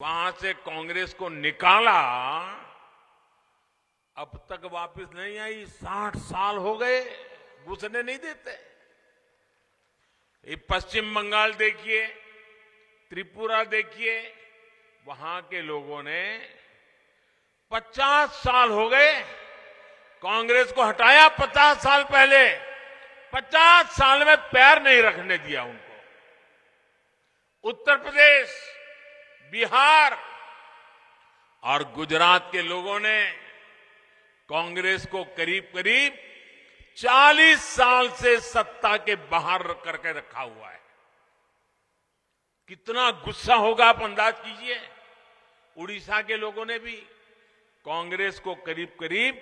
वहां से कांग्रेस को निकाला, अब तक वापस नहीं आई। 60 साल हो गए, घुसने नहीं देते। ये पश्चिम बंगाल देखिए, त्रिपुरा देखिए, वहां के लोगों ने 50 साल हो गए कांग्रेस को हटाया। 50 साल पहले 50 साल में पैर नहीं रखने दिया उनको। उत्तर प्रदेश, बिहार और गुजरात के लोगों ने कांग्रेस को करीब करीब 40 साल से सत्ता के बाहर करके रखा हुआ है। कितना गुस्सा होगा आप अंदाज कीजिए। उड़ीसा के लोगों ने भी कांग्रेस को करीब करीब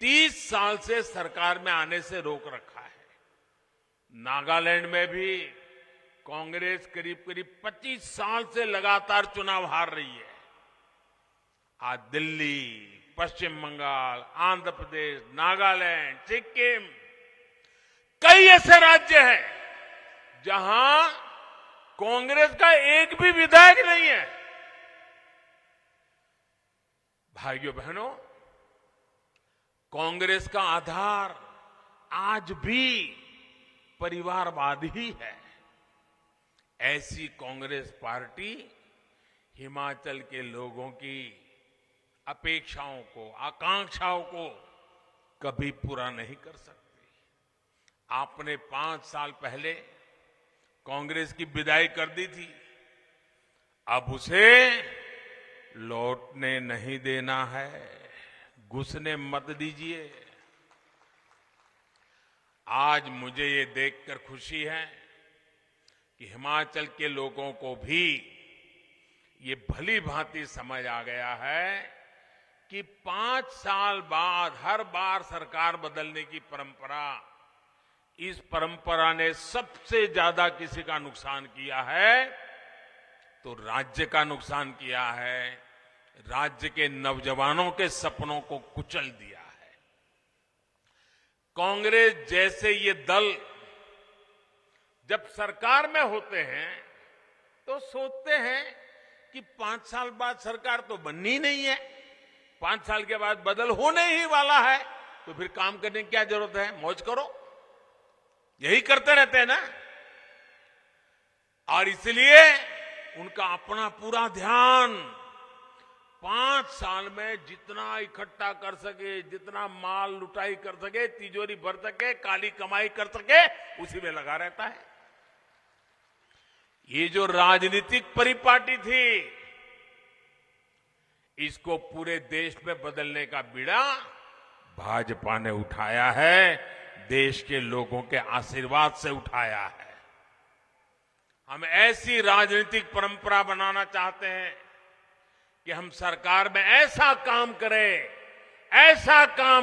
30 साल से सरकार में आने से रोक रखा है। नागालैंड में भी कांग्रेस करीब करीब 25 साल से लगातार चुनाव हार रही है। आज दिल्ली, पश्चिम बंगाल, आंध्र प्रदेश, नागालैंड, सिक्किम, कई ऐसे राज्य हैं जहां कांग्रेस का एक भी विधायक नहीं है। भाइयों बहनों, कांग्रेस का आधार आज भी परिवारवाद ही है। ऐसी कांग्रेस पार्टी हिमाचल के लोगों की अपेक्षाओं को, आकांक्षाओं को कभी पूरा नहीं कर सकती। आपने 5 साल पहले कांग्रेस की विदाई कर दी थी, अब उसे लौटने नहीं देना है। घुसने मत दीजिए। आज मुझे ये देखकर खुशी है कि हिमाचल के लोगों को भी ये भली भांति समझ आ गया है कि 5 साल बाद हर बार सरकार बदलने की परंपरा, इस परंपरा ने सबसे ज्यादा किसी का नुकसान किया है तो राज्य का नुकसान किया है। राज्य के नौजवानों के सपनों को कुचल दिया है। कांग्रेस जैसे ये दल जब सरकार में होते हैं तो सोचते हैं कि 5 साल बाद सरकार तो बननी नहीं है, 5 साल के बाद बदल होने ही वाला है, तो फिर काम करने की क्या जरूरत है, मौज करो। यही करते रहते हैं ना। और इसलिए उनका अपना पूरा ध्यान 5 साल में जितना इकट्ठा कर सके, जितना माल लुटाई कर सके, तिजोरी भर सके, काली कमाई कर सके, उसी में लगा रहता है। ये जो राजनीतिक परिपाटी थी, इसको पूरे देश में बदलने का बीड़ा भाजपा ने उठाया है, देश के लोगों के आशीर्वाद से उठाया है। हम ऐसी राजनीतिक परंपरा बनाना चाहते हैं कि हम सरकार में ऐसा काम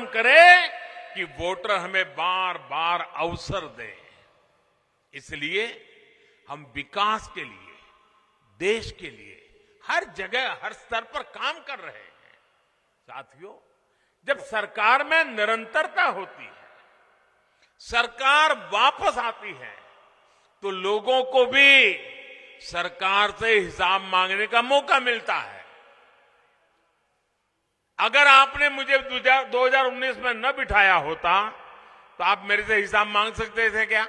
करें कि वोटर हमें बार बार अवसर दें। इसलिए हम विकास के लिए, देश के लिए हर जगह, हर स्तर पर काम कर रहे हैं। साथियों, जब सरकार में निरंतरता होती है, सरकार वापस आती है, तो लोगों को भी सरकार से हिसाब मांगने का मौका मिलता है। अगर आपने मुझे 2019 में न बिठाया होता तो आप मेरे से हिसाब मांग सकते थे क्या?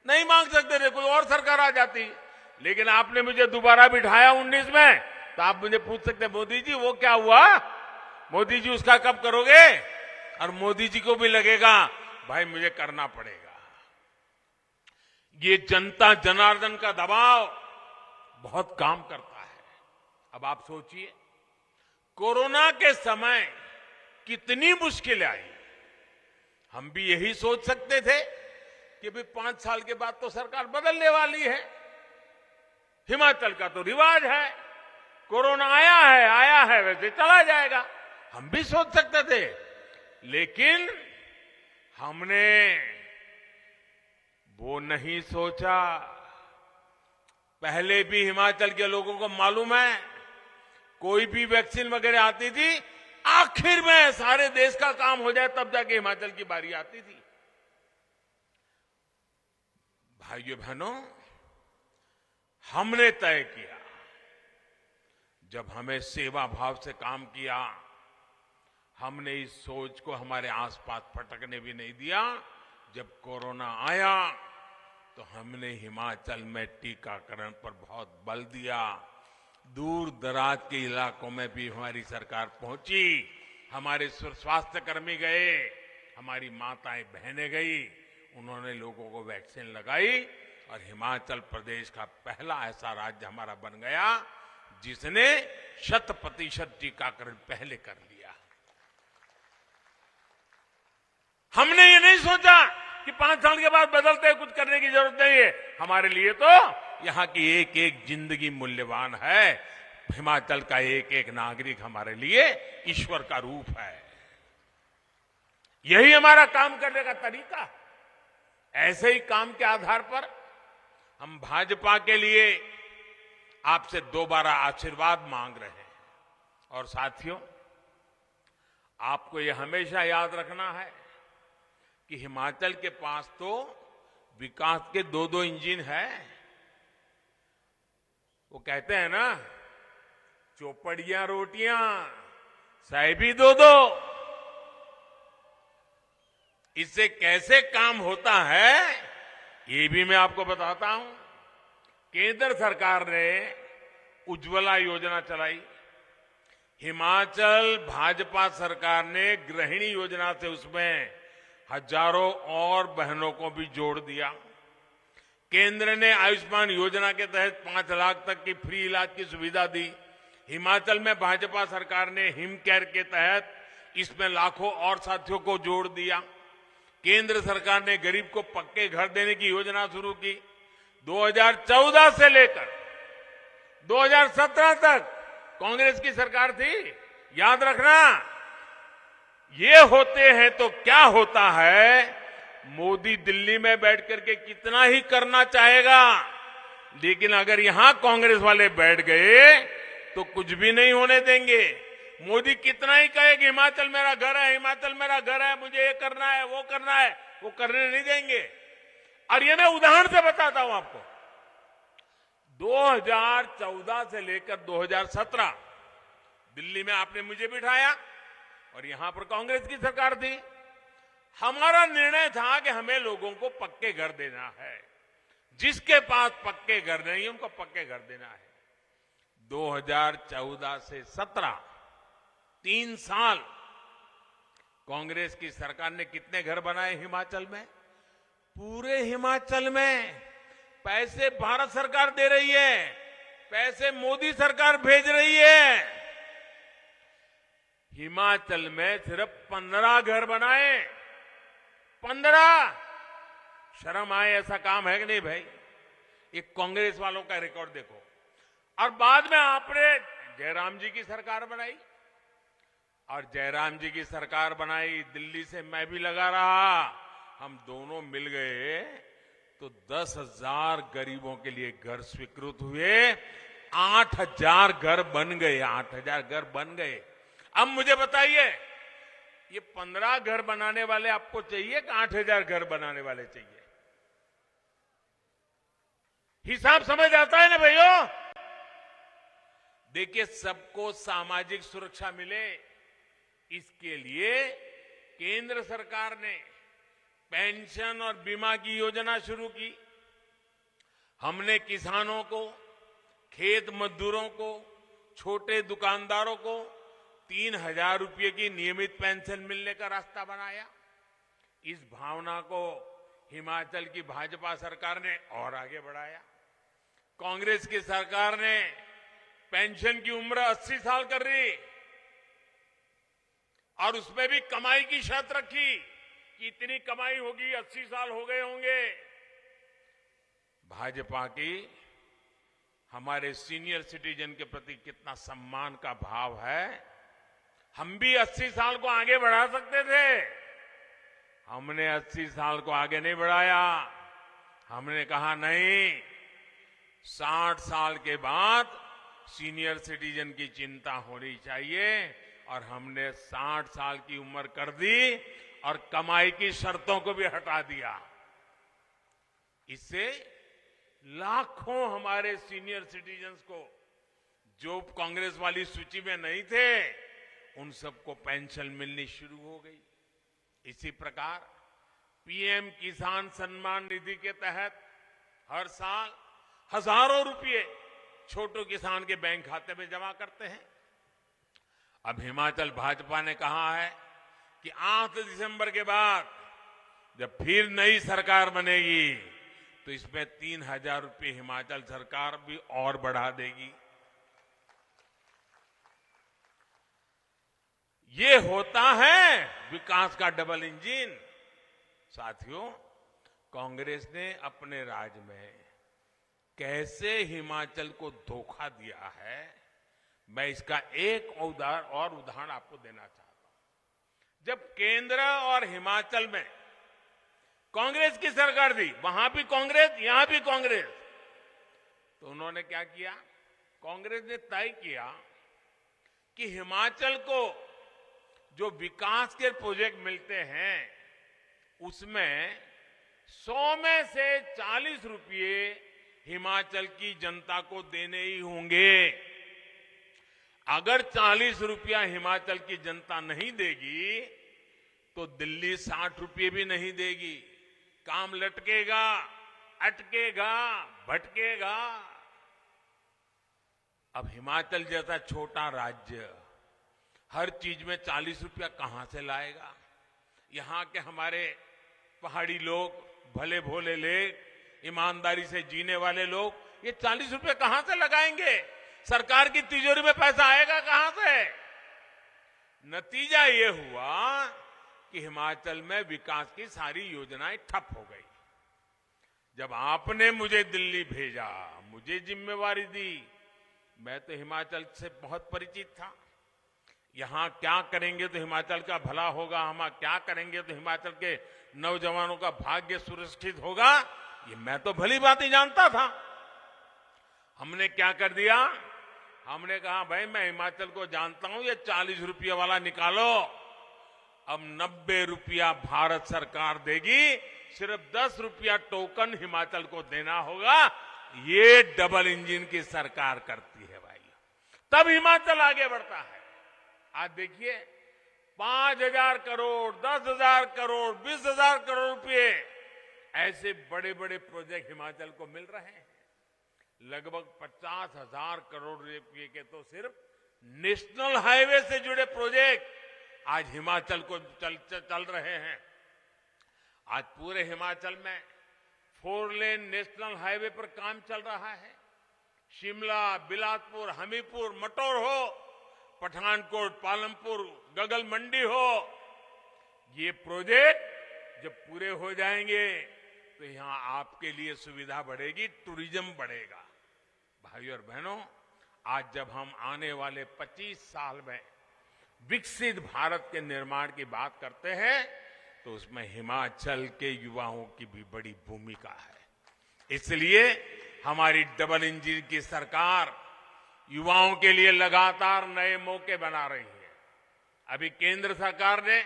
नहीं मांग सकते थे, कोई और सरकार आ जाती। लेकिन आपने मुझे दोबारा बिठाया 19 में, तो आप मुझे पूछ सकते, मोदी जी वो क्या हुआ, मोदी जी उसका कब करोगे? और मोदी जी को भी लगेगा भाई मुझे करना पड़ेगा। ये जनता जनार्दन का दबाव बहुत काम करता है। अब आप सोचिए, कोरोना के समय कितनी मुश्किलें आई। हम भी यही सोच सकते थे कि भी 5 साल के बाद तो सरकार बदलने वाली है, हिमाचल का तो रिवाज है, कोरोना आया है वैसे चला जाएगा, हम भी सोच सकते थे। लेकिन हमने वो नहीं सोचा। पहले भी हिमाचल के लोगों को मालूम है, कोई भी वैक्सीन वगैरह आती थी, आखिर में सारे देश का काम हो जाए तब जाके हिमाचल की बारी आती थी। भाइयों बहनों, हमने तय किया जब हमें सेवा भाव से काम किया, हमने इस सोच को हमारे आसपास फटकने भी नहीं दिया। जब कोरोना आया तो हमने हिमाचल में टीकाकरण पर बहुत बल दिया। दूर दराज के इलाकों में भी हमारी सरकार पहुंची, हमारे स्वास्थ्य कर्मी गए, हमारी माताएं बहनें गई, उन्होंने लोगों को वैक्सीन लगाई और हिमाचल प्रदेश का पहला ऐसा राज्य हमारा बन गया जिसने 100% टीकाकरण पहले कर लिया। हमने ये नहीं सोचा कि 5 साल के बाद बदलते कुछ करने की जरूरत नहीं है। हमारे लिए तो यहां की एक एक जिंदगी मूल्यवान है। हिमाचल का एक एक नागरिक हमारे लिए ईश्वर का रूप है। यही हमारा काम करने का तरीका है। ऐसे ही काम के आधार पर हम भाजपा के लिए आपसे दोबारा आशीर्वाद मांग रहे हैं। और साथियों, आपको यह हमेशा याद रखना है कि हिमाचल के पास तो विकास के 2-2 इंजन है। वो कहते हैं ना, चौपड़ियां रोटियां साहेबी 2-2। इससे कैसे काम होता है ये भी मैं आपको बताता हूं। केंद्र सरकार ने उज्ज्वला योजना चलाई, हिमाचल भाजपा सरकार ने गृहिणी योजना से उसमें हजारों और बहनों को भी जोड़ दिया। केंद्र ने आयुष्मान योजना के तहत 5 लाख तक की फ्री इलाज की सुविधा दी। हिमाचल में भाजपा सरकार ने हिम केयर के तहत इसमें लाखों और साथियों को जोड़ दिया। केंद्र सरकार ने गरीब को पक्के घर देने की योजना शुरू की। 2014 से लेकर 2017 तक कांग्रेस की सरकार थी। याद रखना, ये होते हैं तो क्या होता है। मोदी दिल्ली में बैठ करके कितना ही करना चाहेगा, लेकिन अगर यहां कांग्रेस वाले बैठ गए तो कुछ भी नहीं होने देंगे। मोदी कितना ही कहे कि हिमाचल मेरा घर है, हिमाचल मेरा घर है, मुझे ये करना है, वो करना है, वो करने नहीं देंगे। और ये मैं उदाहरण से बताता हूं आपको। 2014 से लेकर 2017 दिल्ली में आपने मुझे बिठाया और यहां पर कांग्रेस की सरकार थी। हमारा निर्णय था कि हमें लोगों को पक्के घर देना है। जिसके पास पक्के घर नहीं उनको पक्के घर देना है। 2014 से 17 3 साल कांग्रेस की सरकार ने कितने घर बनाए हिमाचल में? पूरे हिमाचल में पैसे भारत सरकार दे रही है, पैसे मोदी सरकार भेज रही है। हिमाचल में सिर्फ 15 घर बनाए। 15। शर्म आए ऐसा काम है कि नहीं भाई? ये कांग्रेस वालों का रिकॉर्ड देखो। और बाद में आपने जयराम जी की सरकार बनाई और जयराम जी की सरकार बनाई, दिल्ली से मैं भी लगा रहा, हम दोनों मिल गए तो 10,000 गरीबों के लिए घर स्वीकृत हुए। 8,000 घर बन गए, 8,000 घर बन गए। अब मुझे बताइए, ये 15 घर बनाने वाले आपको चाहिए कि 8,000 घर बनाने वाले चाहिए? हिसाब समझ आता है ना भाइयों? देखिए, सबको सामाजिक सुरक्षा मिले, इसके लिए केंद्र सरकार ने पेंशन और बीमा की योजना शुरू की। हमने किसानों को, खेत मजदूरों को, छोटे दुकानदारों को 3,000 रुपये की नियमित पेंशन मिलने का रास्ता बनाया। इस भावना को हिमाचल की भाजपा सरकार ने और आगे बढ़ाया। कांग्रेस की सरकार ने पेंशन की उम्र 80 साल कर दी और उसमें भी कमाई की शर्त रखी कि इतनी कमाई होगी, 80 साल हो गए होंगे। भाजपा की हमारे सीनियर सिटीजन के प्रति कितना सम्मान का भाव है। हम भी 80 साल को आगे बढ़ा सकते थे, हमने 80 साल को आगे नहीं बढ़ाया। हमने कहा नहीं, 60 साल के बाद सीनियर सिटीजन की चिंता होनी चाहिए और हमने 60 साल की उम्र कर दी और कमाई की शर्तों को भी हटा दिया। इससे लाखों हमारे सीनियर सिटीजन्स को जो कांग्रेस वाली सूची में नहीं थे उन सबको पेंशन मिलनी शुरू हो गई। इसी प्रकार पीएम किसान सम्मान निधि के तहत हर साल हजारों रुपए छोटे किसान के बैंक खाते में जमा करते हैं। अब हिमाचल भाजपा ने कहा है कि 8 दिसंबर के बाद जब फिर नई सरकार बनेगी तो इसमें 3,000 रुपए हिमाचल सरकार भी और बढ़ा देगी। ये होता है विकास का डबल इंजन। साथियों, कांग्रेस ने अपने राज में कैसे हिमाचल को धोखा दिया है, मैं इसका एक और उदाहरण आपको देना चाहता हूं। जब केंद्र और हिमाचल में कांग्रेस की सरकार थी, वहां भी कांग्रेस, यहां भी कांग्रेस, तो उन्होंने क्या किया? कांग्रेस ने तय किया कि हिमाचल को जो विकास के प्रोजेक्ट मिलते हैं उसमें 100 में से 40 रुपये हिमाचल की जनता को देने ही होंगे। अगर 40 रुपया हिमाचल की जनता नहीं देगी तो दिल्ली 60 रुपये भी नहीं देगी। काम लटकेगा, अटकेगा, भटकेगा। अब हिमाचल जैसा छोटा राज्य हर चीज में 40 रुपया कहां से लाएगा? यहां के हमारे पहाड़ी लोग, भले भोले लोग, ईमानदारी से जीने वाले लोग, ये 40 रुपये कहां से लगाएंगे? सरकार की तिजोरी में पैसा आएगा कहां से? नतीजा ये हुआ कि हिमाचल में विकास की सारी योजनाएं ठप हो गई। जब आपने मुझे दिल्ली भेजा, मुझे जिम्मेवारी दी, मैं तो हिमाचल से बहुत परिचित था। यहां क्या करेंगे तो हिमाचल का भला होगा, हम क्या करेंगे तो हिमाचल के नौजवानों का भाग्य सुरक्षित होगा, ये मैं तो भली बात ही जानता था। हमने क्या कर दिया? हमने कहा भाई मैं हिमाचल को जानता हूं, ये 40 रुपये वाला निकालो। अब 90 रुपया भारत सरकार देगी, सिर्फ 10 रुपया टोकन हिमाचल को देना होगा। ये डबल इंजन की सरकार करती है भाई, तब हिमाचल आगे बढ़ता है। आज देखिए 5,000 करोड़, 10,000 करोड़, 20,000 करोड़ रुपए ऐसे बड़े बड़े प्रोजेक्ट हिमाचल को मिल रहे हैं। लगभग 50,000 करोड़ रुपए के तो सिर्फ नेशनल हाईवे से जुड़े प्रोजेक्ट आज हिमाचल को चल रहे हैं। आज पूरे हिमाचल में 4 लेन नेशनल हाईवे पर काम चल रहा है। शिमला, बिलासपुर, हमीरपुर, मटौर हो, पठानकोट, पालमपुर, गगल मंडी हो, ये प्रोजेक्ट जब पूरे हो जाएंगे तो यहां आपके लिए सुविधा बढ़ेगी, टूरिज्म बढ़ेगा। भाइयों और बहनों, आज जब हम आने वाले 25 साल में विकसित भारत के निर्माण की बात करते हैं तो उसमें हिमाचल के युवाओं की भी बड़ी भूमिका है। इसलिए हमारी डबल इंजन की सरकार युवाओं के लिए लगातार नए मौके बना रही है। अभी केंद्र सरकार ने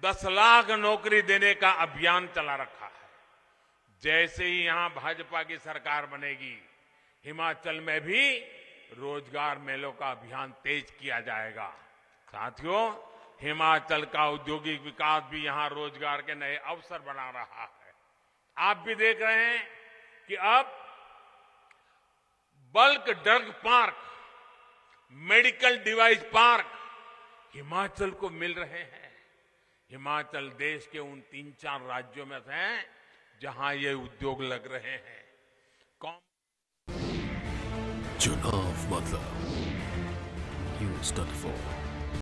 10 लाख नौकरी देने का अभियान चला रखा है। जैसे ही यहां भाजपा की सरकार बनेगी, हिमाचल में भी रोजगार मेलों का अभियान तेज किया जाएगा। साथियों, हिमाचल का औद्योगिक विकास भी यहां रोजगार के नए अवसर बना रहा है। आप भी देख रहे हैं कि अब bulk drug park, medical device park Himachal को मिल रहे हैं। हिमाचल देश के उन 3-4 राज्यों में से हैं जहां ये उद्योग लग रहे हैं। चुनाव मतलब News 24।